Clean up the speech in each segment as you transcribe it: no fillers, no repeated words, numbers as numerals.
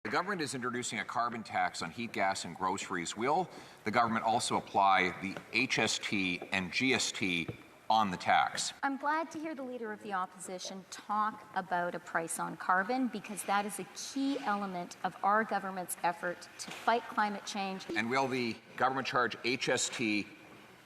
The government is introducing a carbon tax on heat, gas, and groceries. Will the government also apply the HST and GST on the tax? I'm glad to hear the Leader of the Opposition talk about a price on carbon, because that is a key element of our government's effort to fight climate change. And will the government charge HST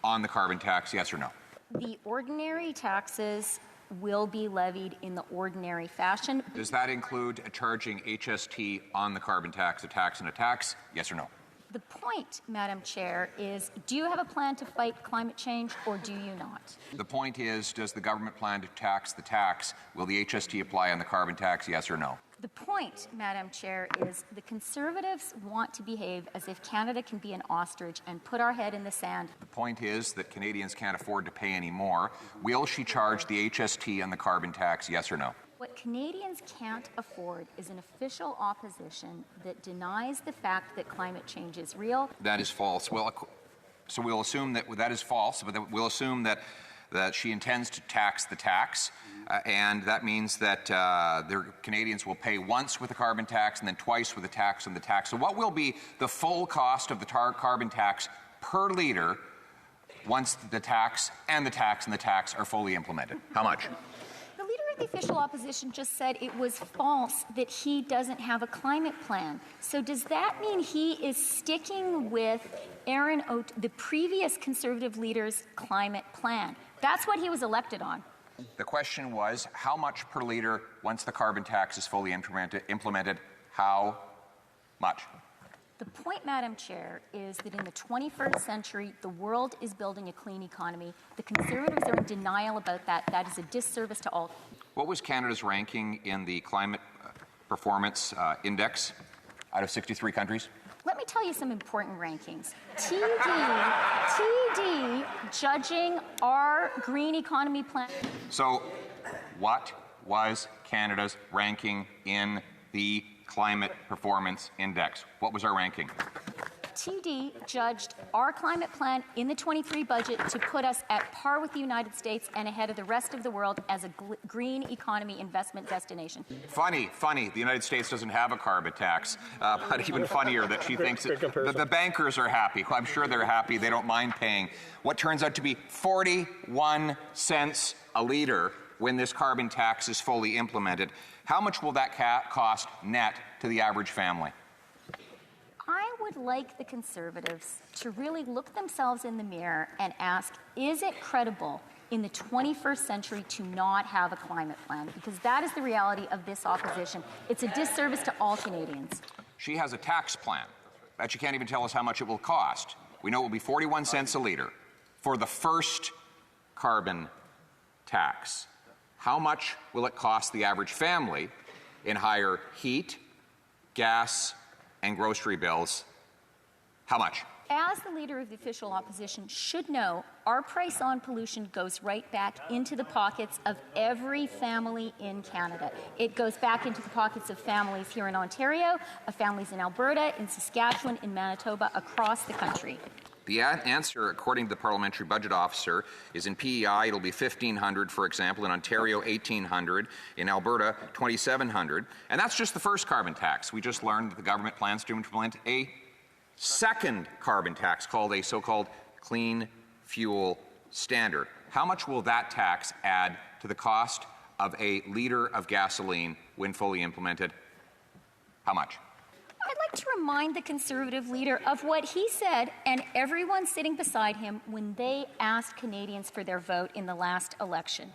on the carbon tax, yes or no? The ordinary taxes will be levied in the ordinary fashion. Does that include charging HST on the carbon tax, a tax and a tax, yes or no? The point, Madam Chair, is do you have a plan to fight climate change or do you not? The point is, does the government plan to tax the tax? Will the HST apply on the carbon tax, yes or no? The point, Madam Chair, is the Conservatives want to behave as if Canada can be an ostrich and put our head in the sand. The point is that Canadians can't afford to pay any more. Will she charge the HST on the carbon tax, yes or no? What Canadians can't afford is an official opposition that denies the fact that climate change is real. That is false. Well, so we'll assume that that is false, but we'll assume that she intends to tax the tax, and that means that Canadians will pay once with the carbon tax and then twice with the tax on the tax. So what will be the full cost of the carbon tax per litre once the tax and the tax and the tax are fully implemented? How much? The Leader of the Official Opposition just said it was false that he doesn't have a climate plan. So does that mean he is sticking with the previous Conservative leader's climate plan? That's what he was elected on. The question was, how much per litre once the carbon tax is fully implemented? How much? The point, Madam Chair, is that in the 21st century, the world is building a clean economy. The Conservatives are in denial about that. That is a disservice to all. What was Canada's ranking in the Climate Performance Index out of 63 countries? Let me tell you some important rankings. TD judging our green economy plan. So what was Canada's ranking in the Climate Performance Index? What was our ranking? TD judged our climate plan in the 23 budget to put us at par with the United States and ahead of the rest of the world as a green economy investment destination. Funny. The United States doesn't have a carbon tax, but even funnier that she thinks that the bankers are happy. Well, I'm sure they're happy. They don't mind paying what turns out to be 41 cents a litre when this carbon tax is fully implemented. How much will that cost net to the average family? I would like the Conservatives to really look themselves in the mirror and ask, is it credible in the 21st century to not have a climate plan? Because that is the reality of this opposition. It's a disservice to all Canadians. She has a tax plan that she can't even tell us how much it will cost. We know it will be 41 cents a litre for the first carbon tax. How much will it cost the average family in higher heat, gas, and grocery bills? How much? As the Leader of the Official Opposition should know, our price on pollution goes right back into the pockets of every family in Canada. It goes back into the pockets of families here in Ontario, of families in Alberta, in Saskatchewan, in Manitoba, across the country. The answer, according to the Parliamentary Budget Officer, is in PEI it'll be $1,500, for example, in Ontario $1,800, in Alberta $2,700, and that's just the first carbon tax. We just learned that the government plans to implement a second carbon tax called a so-called clean fuel standard. How much will that tax add to the cost of a litre of gasoline when fully implemented? How much? I'd like to remind the Conservative leader of what he said and everyone sitting beside him when they asked Canadians for their vote in the last election.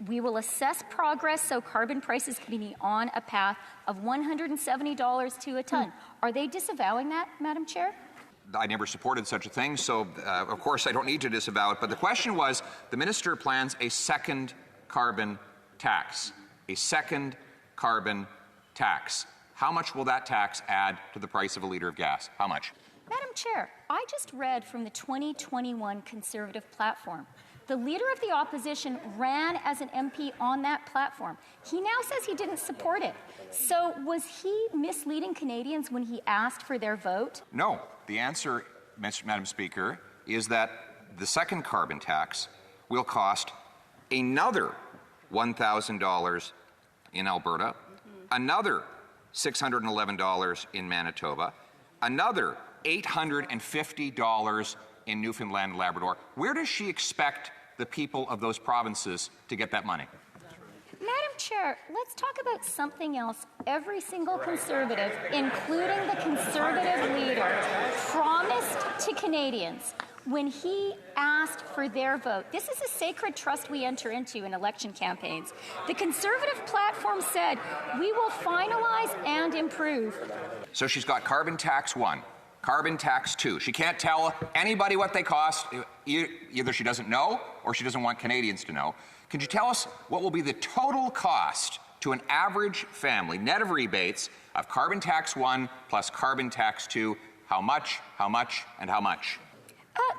We will assess progress so carbon prices can be on a path of $170 to a ton. Are they disavowing that, Madam Chair? I never supported such a thing, so of course I don't need to disavow it. But the question was, the minister plans a second carbon tax. A second carbon tax. How much will that tax add to the price of a litre of gas? How much? Madam Chair, I just read from the 2021 Conservative platform. The Leader of the Opposition ran as an MP on that platform. He now says he didn't support it. So was he misleading Canadians when he asked for their vote? No. The answer, Madam Speaker, is that the second carbon tax will cost another $1,000 in Alberta, another $611 in Manitoba, another $850 in Newfoundland and Labrador. Where does she expect the people of those provinces to get that money? Madam Chair, let's talk about something else. Every single Conservative, including the Conservative leader, promised to Canadians when he asked for their vote. This is a sacred trust we enter into in election campaigns. The Conservative platform said, we will finalize and improve. So she's got carbon tax 1, carbon tax 2. She can't tell anybody what they cost. Either she doesn't know or she doesn't want Canadians to know. Could you tell us what will be the total cost to an average family, net of rebates, of carbon tax 1 plus carbon tax 2? How much, and how much?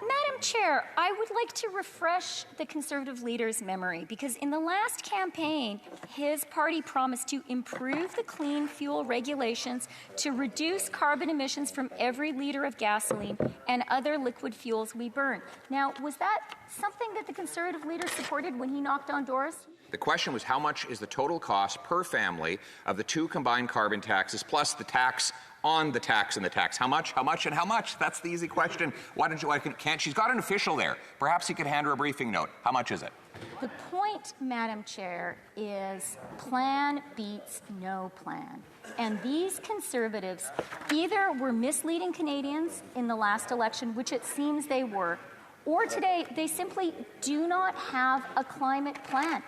Madam Chair, I would like to refresh the Conservative leader's memory because in the last campaign, his party promised to improve the clean fuel regulations to reduce carbon emissions from every liter of gasoline and other liquid fuels we burn. Now, was that something that the Conservative leader supported when he knocked on doors? The question was how much is the total cost per family of the two combined carbon taxes plus the tax on the tax and the tax? How much, and how much? That's the easy question. She's got an official there. Perhaps he could hand her a briefing note. How much is it? The point, Madam Chair, is plan beats no plan. And these Conservatives either were misleading Canadians in the last election, which it seems they were, or today they simply do not have a climate plan.